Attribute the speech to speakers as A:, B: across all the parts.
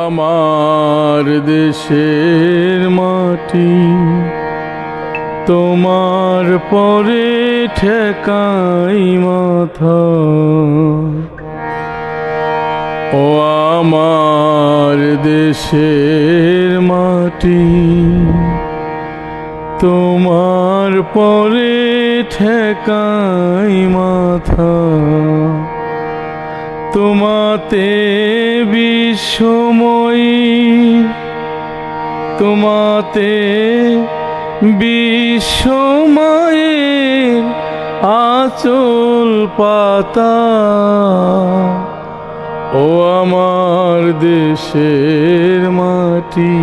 A: আমার দেশের মাটি তোমার পরে ঠেকাই মাথা। ও আমার দেশের মাটি তোমার পরে ঠেকাই মাথা। তোমাতে বিশ্বময়ী, তোমাতে বিশ্বময়ের আঁচল পাতা। ও আমার দেশের মাটি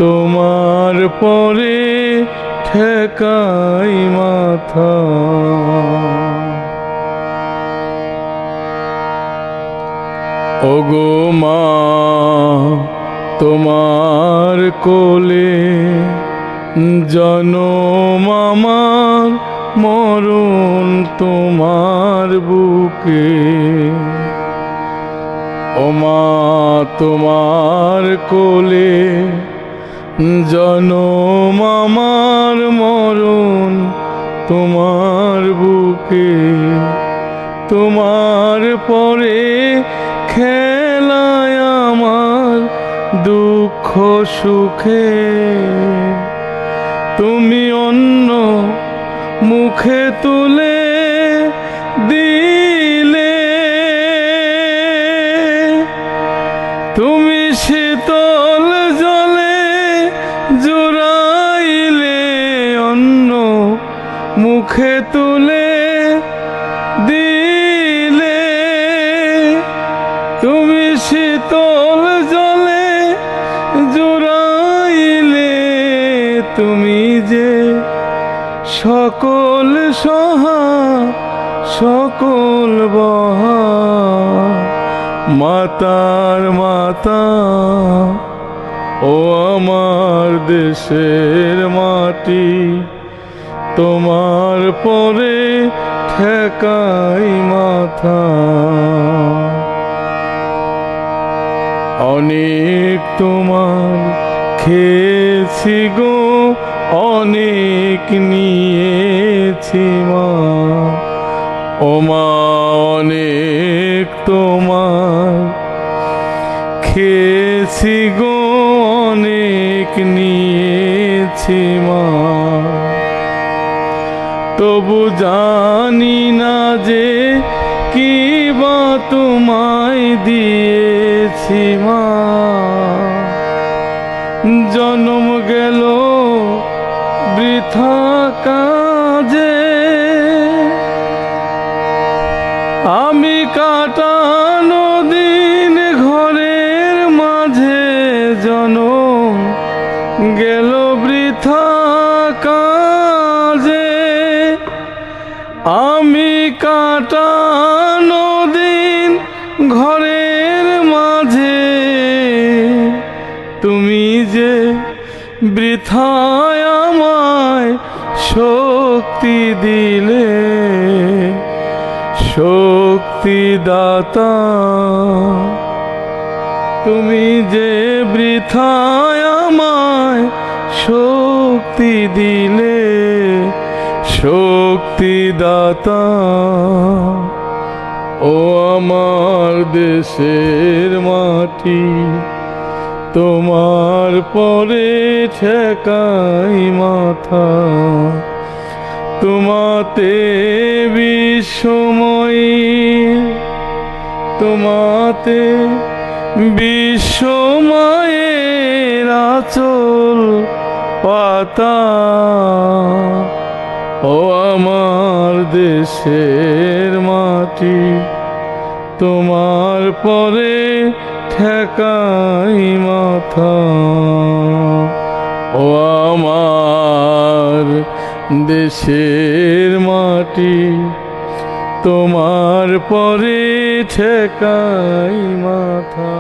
A: তোমার পরে ঠেকাই মাথা। ওগো মা তোমার কোলে জনম আমার, মরণ তোমার বুকে। ও মা তোমার কোলে জনম আমার, মরণ তোমার বুকে। তোমার পরে খেলায় আমার দুঃখ সুখে। তুমি অন্য মুখে তুলে দিলে, তুমি শীতল জলে জুড়াইলে, অন্য মুখে তুলে দিলে। তুমি শীতল জলে জুড়াইলে, তুমি যে সকল সহা সকল বহা, মাতার মাতা। ও আমার দেশের মাটি তোমার পরে ঠেকাই মাথা। অনেক তোমার খেয়েছি গো, অনেক নিয়েছি মা। ও মা অনেক তোমার খেয়েছি গো, অনেক নিয়েছি মা। তবু জানি না যে কি বা তোমায় দিয়েছি মা। জন্ম গেল বৃথা কাজে, আমি কাটানো দিন ঘরের মাঝে। জনম গেল বৃথা কাজে, আমি কাটানো দিন ঘরের মাঝে। তুমি যে বৃথায় আমায় শক্তি দিলে, শক্তি দাতা। তুমি যে বৃথায় আমায় শক্তি দিলে, শক্তি দাতা। ও আমার দেশের মাটি তোমার পরে ঠেকাই মাথা। তোমাতে বিশ্বময়ী, তোমাতে বিশ্বময়ের আঁচল পাতা। ও আমার দেশের মাটি তোমার পরে ঠেকাই মাথা। ও আমার দেশের মাটি তোমার পরে ঠেকাই মাথা।